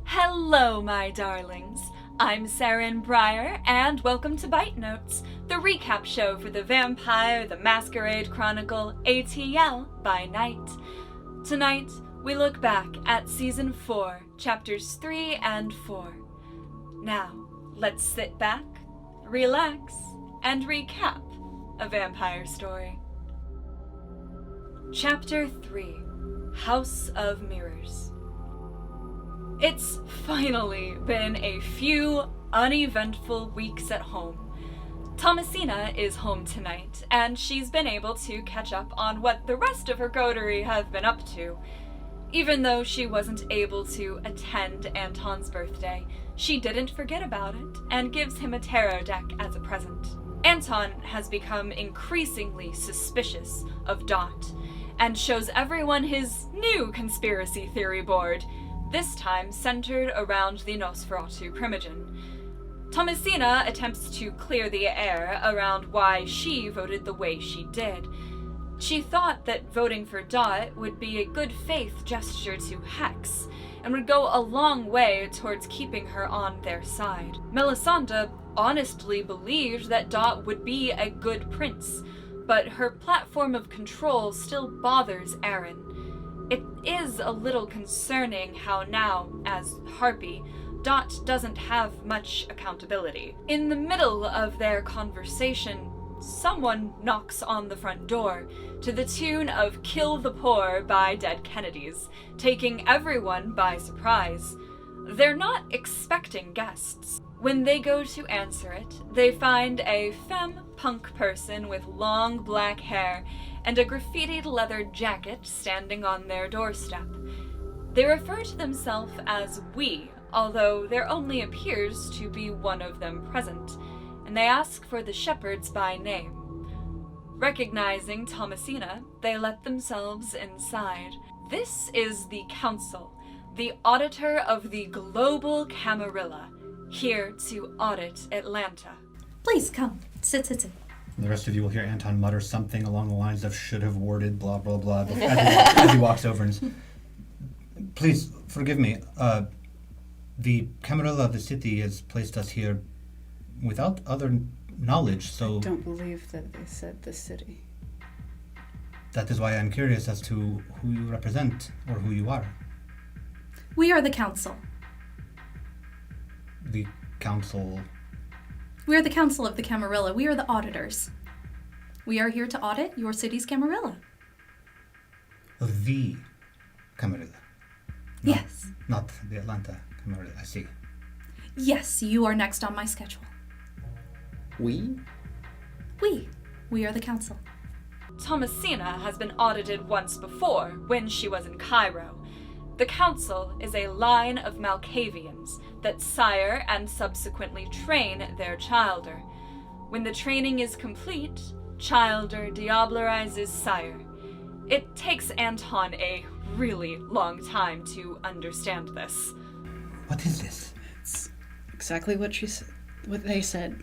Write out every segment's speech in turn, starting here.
Hello, my darlings. I'm Seren Briar, and welcome to BiteNotes, the recap show for the Vampire the Masquerade Chronicle ATL by night. Tonight, we look back at Season 4, Chapters 3 and 4. Now, let's sit back, relax, and recap a vampire story. Chapter 3, House of Mirrors. It's finally been a few uneventful weeks at home. Thomasina is home tonight, and she's been able to catch up on what the rest of her coterie have been up to. Even though she wasn't able to attend Anton's birthday, she didn't forget about it and gives him a tarot deck as a present. Anton has become increasingly suspicious of Dot and shows everyone his new conspiracy theory board, this time centered around the Nosferatu primogen. Thomasina attempts to clear the air around why she voted the way she did. She thought that voting for Dot would be a good faith gesture to Hex, and would go a long way towards keeping her on their side. Melisande honestly believed that Dot would be a good prince, but her platform of control still bothers Aaron. It is a little concerning how now, as Harpy, Dot doesn't have much accountability. In the middle of their conversation, someone knocks on the front door, to the tune of Kill the Poor by Dead Kennedys, taking everyone by surprise. They're not expecting guests. When they go to answer it, they find a femme-punk person with long black hair and a graffitied leather jacket standing on their doorstep. They refer to themselves as we, although there only appears to be one of them present, and they ask for the shepherds by name. Recognizing Thomasina, they let themselves inside. This is the Council, the auditor of the global Camarilla, here to audit Atlanta. Please come. Sit. The rest of you will hear Anton mutter something along the lines of should have warded, blah, blah, blah, as he walks over and please, forgive me. The Camarilla of the city has placed us here without other knowledge, so... I don't believe that they said the city. That is why I'm curious as to who you represent, or who you are. We are the council. The council... We are the council of the Camarilla. We are the auditors. We are here to audit your city's Camarilla. The Camarilla. Yes. Not the Atlanta Camarilla, I see. Yes, you are next on my schedule. We? We are the council. Thomasina has been audited once before, when she was in Cairo. The council is a line of Malkavians that sire and subsequently train their childer. When the training is complete, childer diablerizes sire. It takes Anton a really long time to understand this. What is this? It's exactly what they said.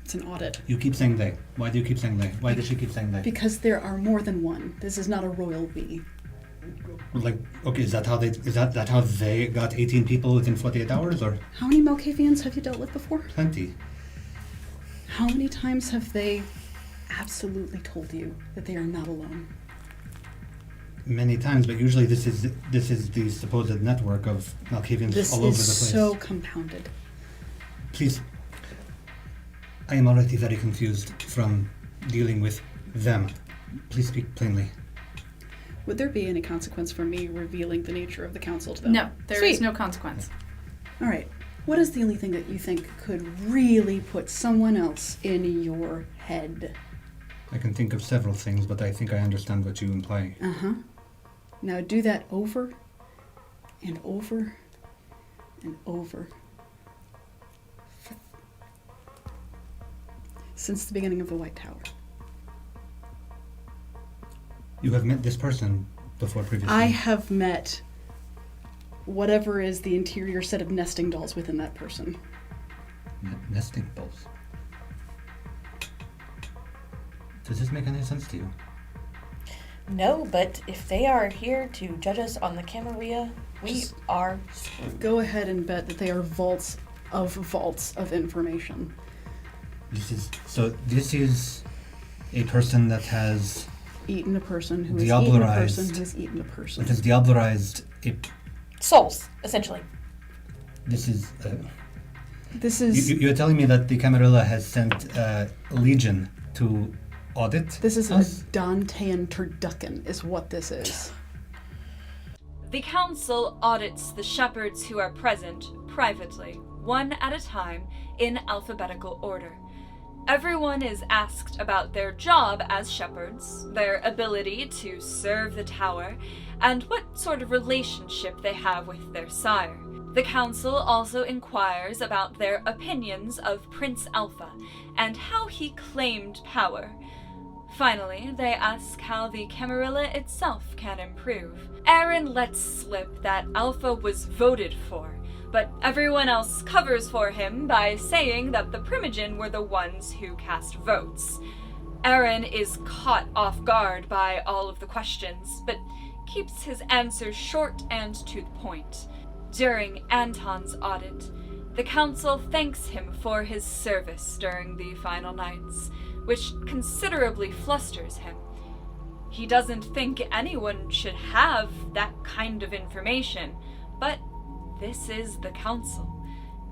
It's an audit. You keep saying they. Why do you keep saying they? Why does she keep saying they? Because there are more than one. This is not a royal we. Like, okay, is that how they got 18 people within 48 hours, or? How many Malkavians have you dealt with before? Plenty. How many times have they absolutely told you that they are not alone? Many times, but usually this is the supposed network of Malkavians all over the place. This is so compounded. Please, I am already very confused from dealing with them. Please speak plainly. Would there be any consequence for me revealing the nature of the council to them? No, there is no consequence. All right. What is the only thing that you think could really put someone else in your head? I can think of several things, but I think I understand what you imply. Uh-huh. Now do that over and over and over. Since the beginning of the White Tower. You have met this person before previously? I have met whatever is the interior set of nesting dolls within that person. Nesting dolls? Does this make any sense to you? No, but if they are here to judge us on the Camarilla, we are... Go ahead and bet that they are vaults of information. This is a person that has Eaten a person who has eaten a person diablerized. who has eaten a person. It has diablerized a. souls, essentially. This is. This is You're telling me that the Camarilla has sent Legion to audit this is us? a Dantean turducken, is what this is. The council audits the shepherds who are present privately, one at a time, in alphabetical order. Everyone is asked about their job as shepherds, their ability to serve the tower, and what sort of relationship they have with their sire. The council also inquires about their opinions of Prince Alpha and how he claimed power. Finally, they ask how the Camarilla itself can improve. Eren lets slip that Alpha was voted for, but everyone else covers for him by saying that the Primogen were the ones who cast votes. Eren is caught off guard by all of the questions, but keeps his answers short and to the point. During Anton's audit, the council thanks him for his service during the final nights, which considerably flusters him. He doesn't think anyone should have that kind of information, but this is the council.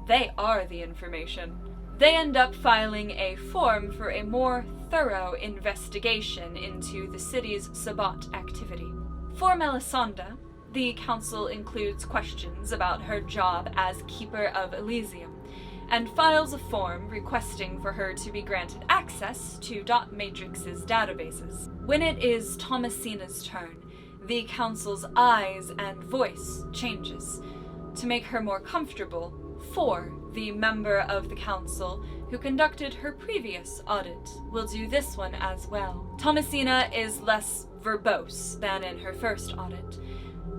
They are the information. They end up filing a form for a more thorough investigation into the city's Sabbat activity. For Melisande, the council includes questions about her job as Keeper of Elysium, and files a form requesting for her to be granted access to Dot Matrix's databases. When it is Thomasina's turn, the council's eyes and voice changes to make her more comfortable for the member of the council who conducted her previous audit will do this one as well. Thomasina is less verbose than in her first audit.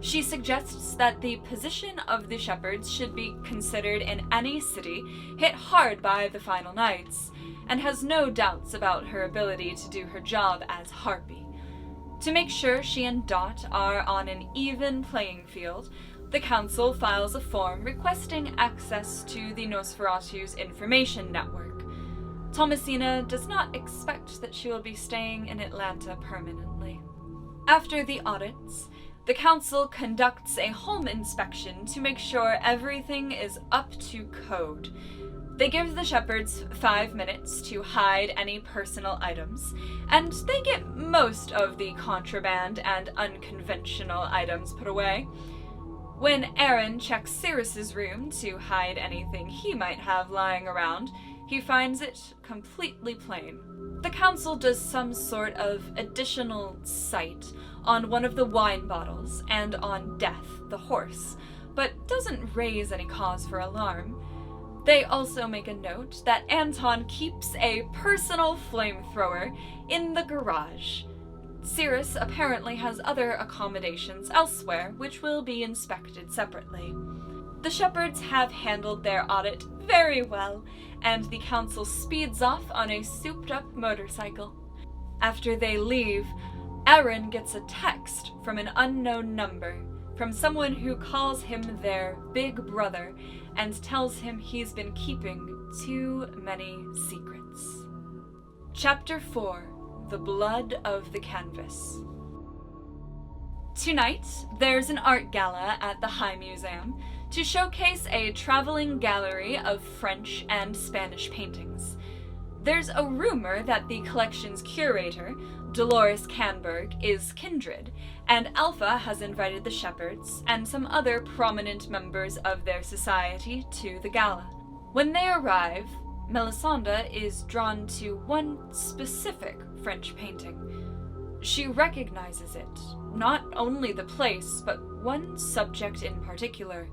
She suggests that the position of the shepherds should be considered in any city hit hard by the final nights, and has no doubts about her ability to do her job as Harpy. To make sure she and Dot are on an even playing field, the council files a form requesting access to the Nosferatu's information network. Thomasina does not expect that she will be staying in Atlanta permanently. After the audits, the council conducts a home inspection to make sure everything is up to code. They give the shepherds 5 minutes to hide any personal items, and they get most of the contraband and unconventional items put away. When Eren checks Sirrus's room to hide anything he might have lying around, he finds it completely plain. The council does some sort of additional sight on one of the wine bottles and on Death, the horse, but doesn't raise any cause for alarm. They also make a note that Anton keeps a personal flamethrower in the garage. Sirrus apparently has other accommodations elsewhere, which will be inspected separately. The shepherds have handled their audit very well, and the council speeds off on a souped-up motorcycle. After they leave, Eren gets a text from an unknown number, from someone who calls him their big brother and tells him he's been keeping too many secrets. Chapter 4: The Blood of the Canvas. Tonight, there's an art gala at the High Museum to showcase a traveling gallery of French and Spanish paintings. There's a rumor that the collection's curator, Dolores Canberg, is kindred, and Alpha has invited the shepherds and some other prominent members of their society to the gala. When they arrive, Melisande is drawn to one specific French painting. She recognizes it, not only the place, but one subject in particular,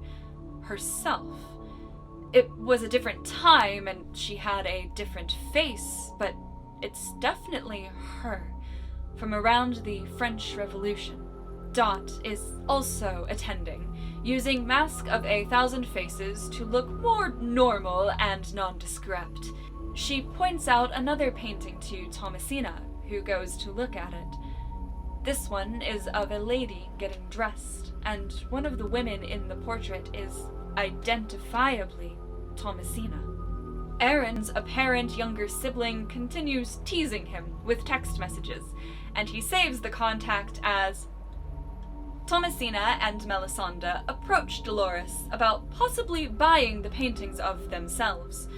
herself. It was a different time, and she had a different face, but it's definitely her, from around the French Revolution. Dot is also attending, using Mask of a Thousand Faces to look more normal and nondescript. She points out another painting to Thomasina, who goes to look at it. This one is of a lady getting dressed, and one of the women in the portrait is identifiably Thomasina. Aaron's apparent younger sibling continues teasing him with text messages, and he saves the contact as Thomasina and Melisande approach Dolores about possibly buying the paintings of themselves.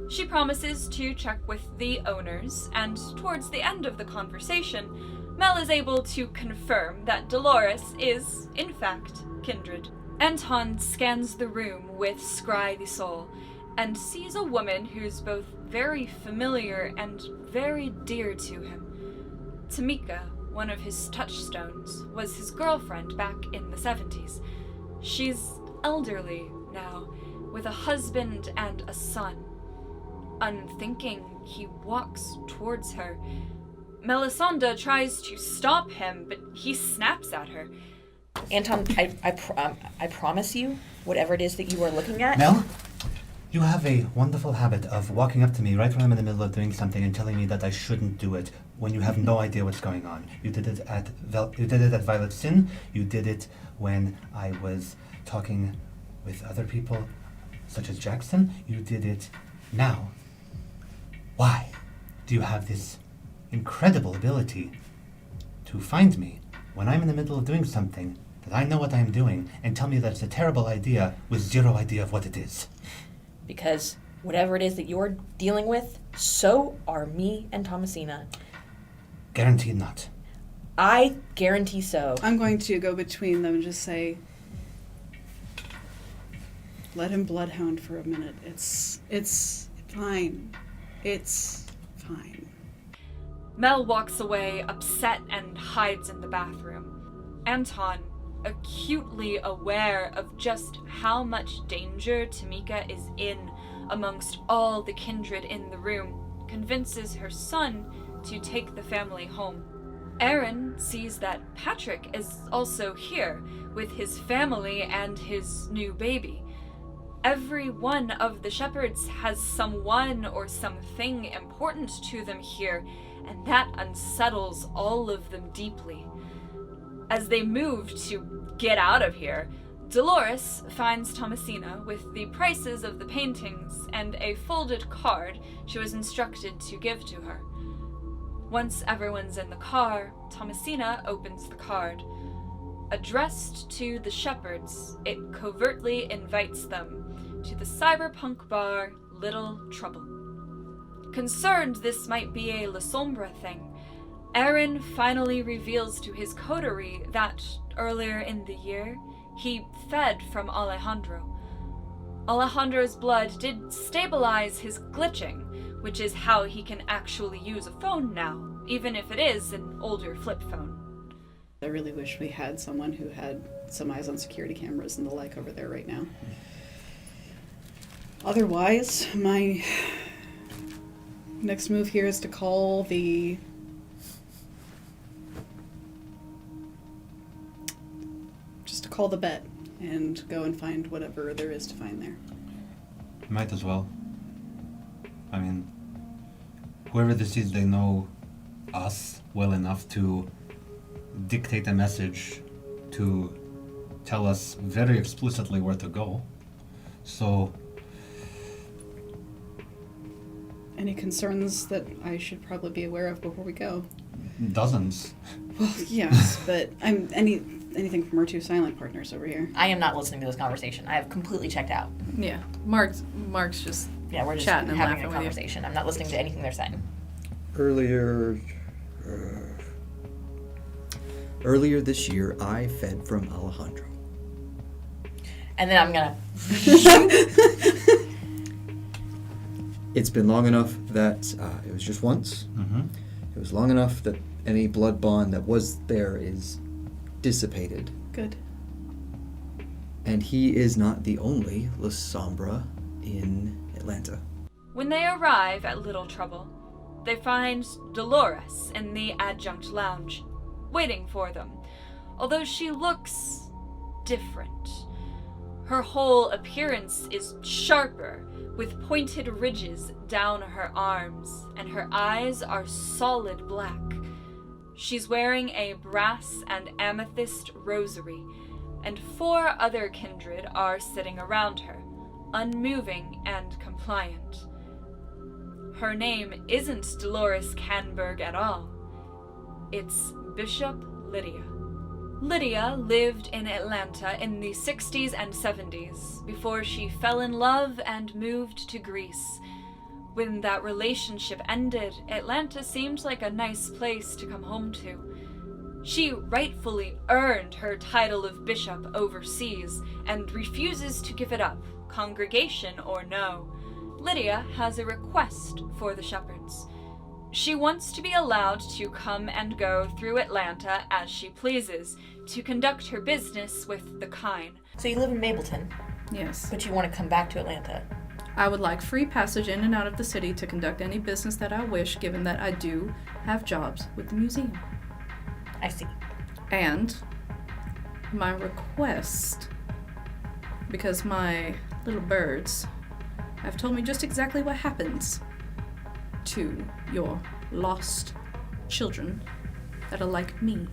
She promises to check with the owners, and towards the end of the conversation, Mel is able to confirm that Dolores is, in fact, kindred. Anton scans the room with Scry the Soul, and sees a woman who's both very familiar and very dear to him. Tamika, one of his touchstones, was his girlfriend back in the 70s. She's elderly now, with a husband and a son. Unthinking, he walks towards her. Melisande tries to stop him, but he snaps at her. Anton, I promise you, whatever it is that you are looking at. Mel, you have a wonderful habit of walking up to me right when I'm in the middle of doing something and telling me that I shouldn't do it when you have no idea what's going on. You did it at Violet Sin. You did it when I was talking with other people, such as Jackson. You did it now. Why do you have this incredible ability to find me when I'm in the middle of doing something that I know what I'm doing and tell me that it's a terrible idea with zero idea of what it is? Because whatever it is that you're dealing with, so are me and Thomasina. Guaranteed not. I guarantee so. I'm going to go between them and just say, let him bloodhound for a minute. It's fine. It's fine. Mel walks away, upset, and hides in the bathroom. Anton, acutely aware of just how much danger Tamika is in amongst all the kindred in the room, convinces her son to take the family home. Aaron sees that Patrick is also here with his family and his new baby. Every one of the shepherds has someone or something important to them here, and that unsettles all of them deeply. As they move to get out of here, Dolores finds Thomasina with the prices of the paintings and a folded card she was instructed to give to her. Once everyone's in the car, Thomasina opens the card. Addressed to the shepherds, it covertly invites them to the cyberpunk bar Little Trouble. Concerned this might be a La Sombra thing, Aaron finally reveals to his coterie that, earlier in the year, he fed from Alejandro. Alejandro's blood did stabilize his glitching, which is how he can actually use a phone now, even if it is an older flip phone. I really wish we had someone who had some eyes on security cameras and the like over there right now. Otherwise, my next move here is to call the bet and go and find whatever there is to find there. Might as well. I mean, whoever this is, they know us well enough to dictate a message to tell us very explicitly where to go. So... Any concerns that I should probably be aware of before we go? Dozens. Well, yes, but anything from our two silent partners over here. I am not listening to this conversation. I have completely checked out. Yeah, Mark's just We're just chatting and having laughing a with you. conversation. I'm not listening to anything they're saying. Earlier this year, I fed from Alejandro. And then I'm gonna... It's been long enough that it was just once. Mm-hmm. It was long enough that any blood bond that was there is dissipated. Good. And he is not the only La Sombra in Atlanta. When they arrive at Little Trouble, they find Dolores in the adjunct lounge, waiting for them, although she looks different. Her whole appearance is sharper, with pointed ridges down her arms, and her eyes are solid black. She's wearing a brass and amethyst rosary, and 4 other kindred are sitting around her, unmoving and compliant. Her name isn't Dolores Canberg at all. It's Bishop Lydia. Lydia lived in Atlanta in the 60s and 70s before she fell in love and moved to Greece. When that relationship ended, Atlanta seemed like a nice place to come home to. She rightfully earned her title of bishop overseas and refuses to give it up, congregation or no. Lydia has a request for the shepherds. She wants to be allowed to come and go through Atlanta as she pleases, to conduct her business with the kine. So you live in Mableton, Yes. but you want to come back to Atlanta. I would like free passage in and out of the city to conduct any business that I wish, given that I do have jobs with the museum. I see. And my request, because my little birds have told me just exactly what happens to your lost children that are like me.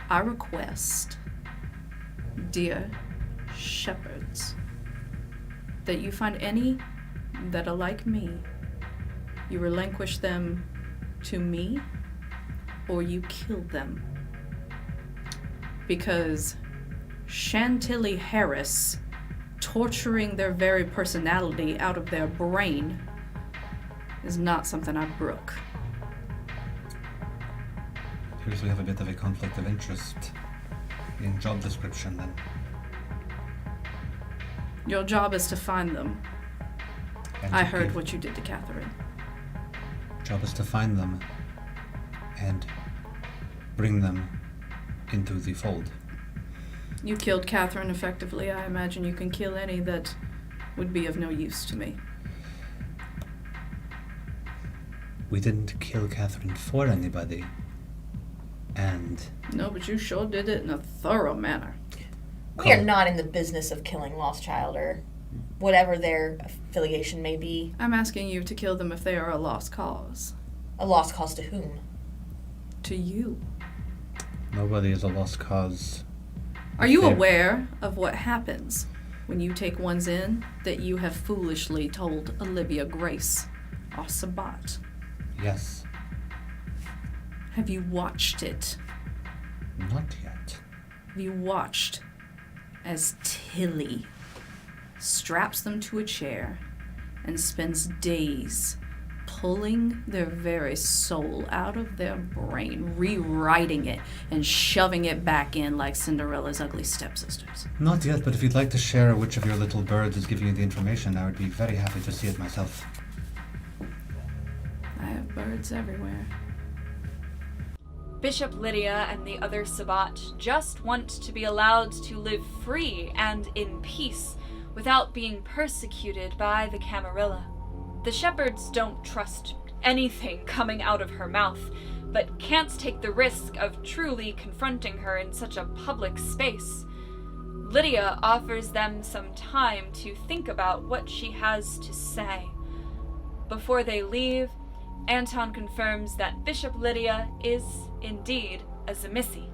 I request, dear shepherds, that you find any that are like me, you relinquish them to me, or you kill them. Because Chantilly Harris torturing their very personality out of their brain is not something I brook. Appears we have a bit of a conflict of interest in job description then. Your job is to find them. And I to heard give- what you did to Catherine. Job is to find them and bring them into the fold. You killed Catherine effectively. I imagine you can kill any that would be of no use to me. We didn't kill Catherine for anybody. And No, but you sure did it in a thorough manner. We are not in the business of killing lost child or whatever their affiliation may be. I'm asking you to kill them if they are a lost cause. A lost cause to whom? To you. nobody is a lost cause. Are you Fair. aware of what happens when you take ones in that you have foolishly told Olivia Grace or Sabbat? Yes. Have you watched it? Not yet. Have you watched as Tilly straps them to a chair and spends days pulling their very soul out of their brain, rewriting it, and shoving it back in like Cinderella's ugly stepsisters? Not yet, but if you'd like to share which of your little birds is giving you the information, I would be very happy to see it myself. I have birds everywhere. Bishop Lydia and the other Sabbat just want to be allowed to live free and in peace without being persecuted by the Camarilla. The shepherds don't trust anything coming out of her mouth, but can't take the risk of truly confronting her in such a public space. Lydia offers them some time to think about what she has to say. Before they leave, Anton confirms that Bishop Lydia is indeed a Zemisi.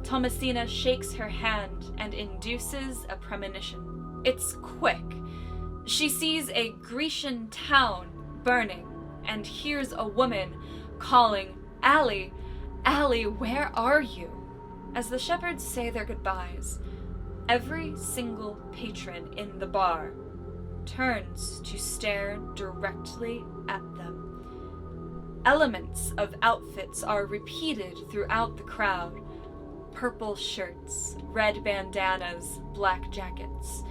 Thomasina shakes her hand and induces a premonition. It's quick. She sees a Grecian town burning and hears a woman calling, "Allie, Allie, where are you?" As the shepherds say their goodbyes, every single patron in the bar turns to stare directly at them. Elements of outfits are repeated throughout the crowd. Purple shirts, red bandanas, black jackets.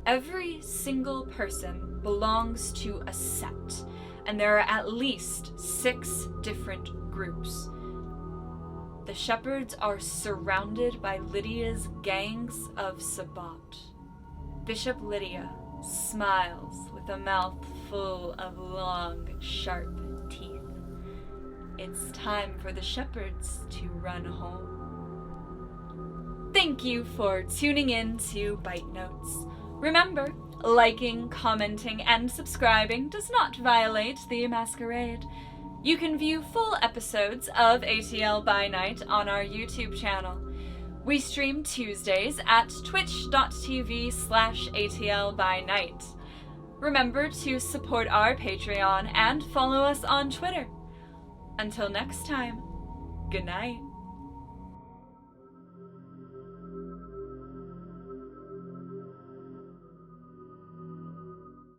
Every single person belongs to a set, and there are at least 6 different groups. The shepherds are surrounded by Lydia's gangs of Sabbat. Bishop Lydia smiles with a mouth full of long, sharp teeth. It's time for the shepherds to run home. Thank you for tuning in to BiteNotes. Remember, liking, commenting, and subscribing does not violate the Masquerade. You can view full episodes of ATL by Night on our YouTube channel. We stream Tuesdays at twitch.tv/ATL by Night. Remember to support our Patreon and follow us on Twitter. Until next time, good night.